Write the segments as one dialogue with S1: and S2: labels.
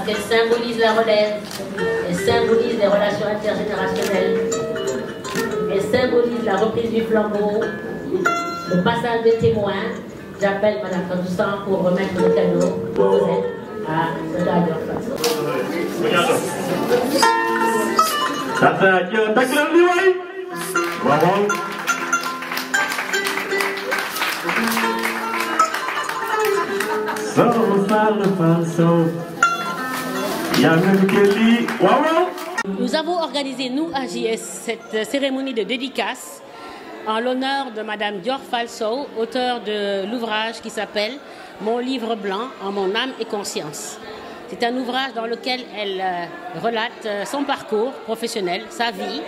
S1: qu'elle symbolise la relève, elle symbolise les relations intergénérationnelles, elle symbolise la reprise du flambeau, le passage des témoins. J'appelle Mme Kadousan pour remettre le cadeau que vous êtes à Mme Dior Fall Sow.
S2: Nous avons organisé, nous, à JS, cette cérémonie de dédicace en l'honneur de Mme Dior Fall Sow, auteure de l'ouvrage qui s'appelle « Mon livre blanc en mon âme et conscience ». C'est un ouvrage dans lequel elle relate son parcours professionnel, sa vie,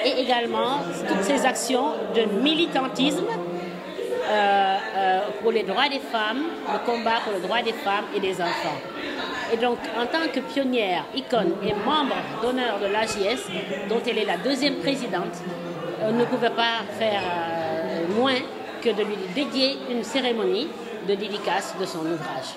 S2: et également toutes ses actions de militantisme pour les droits des femmes, le combat pour le droit des femmes et des enfants. Et donc, en tant que pionnière, icône et membre d'honneur de l'AJS, dont elle est la deuxième présidente, on ne pouvait pas faire moins que de lui dédier une cérémonie de dédicace de son ouvrage.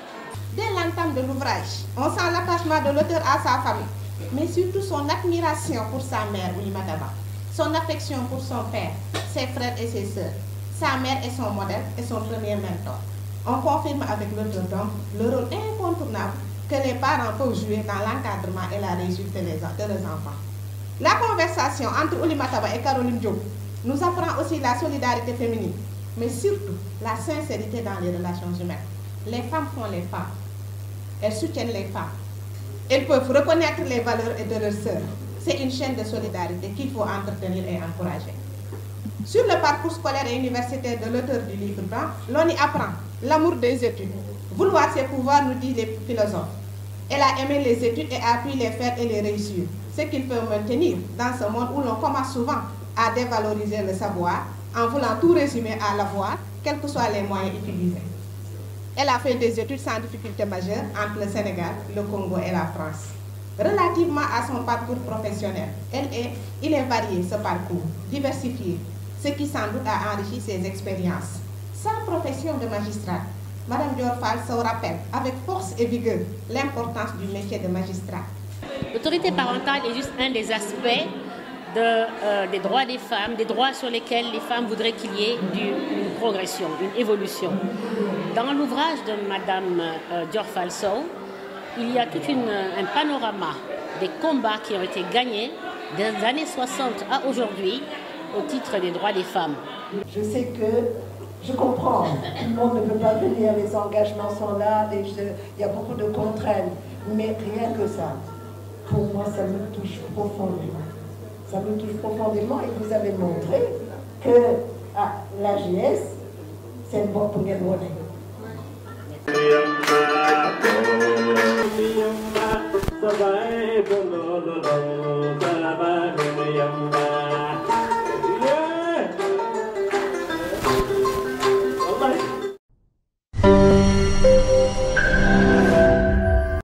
S3: Dès l'entame de l'ouvrage, on sent l'attachement de l'auteur à sa famille, mais surtout son admiration pour sa mère, Oulimata Ba, son affection pour son père, ses frères et ses sœurs. Sa mère est son modèle et son premier mentor. On confirme avec l'auteur donc le rôle incontournable que les parents peuvent jouer dans l'encadrement et la réussite de leurs enfants. La conversation entre Oulimata Ba et Caroline Diop nous apprend aussi la solidarité féminine, mais surtout la sincérité dans les relations humaines. Les femmes font les femmes. Elles soutiennent les femmes. Elles peuvent reconnaître les valeurs de leurs sœurs. C'est une chaîne de solidarité qu'il faut entretenir et encourager. Sur le parcours scolaire et universitaire de l'auteur du livre blanc, l'on y apprend l'amour des études. Vouloir ses pouvoirs, nous disent les philosophes. Elle a aimé les études et a pu les faire et les réussir. Ce qu'il peut maintenir dans ce monde où l'on commence souvent à dévaloriser le savoir en voulant tout résumer à l'avoir, quels que soient les moyens utilisés. Elle a fait des études sans difficulté majeure entre le Sénégal, le Congo et la France. Relativement à son parcours professionnel, il est varié ce parcours, diversifié, ce qui sans doute a enrichi ses expériences. Sans profession de magistrat, Mme Dior Fall Sow rappelle avec force et vigueur l'importance du métier de magistrat.
S2: L'autorité parentale est juste un des aspects des droits des femmes, des droits sur lesquels les femmes voudraient qu'il y ait une progression, une évolution. Dans l'ouvrage de Mme Dior Fall Sow, il y a tout un panorama des combats qui ont été gagnés des années 60 à aujourd'hui au titre des droits des femmes.
S4: Je sais que je comprends, tout le monde ne peut pas venir, les engagements sont là, il y a beaucoup de contraintes, mais rien que ça, pour moi, ça me touche profondément. Ça me touche profondément et vous avez montré que l'AJS, c'est une bonne pour les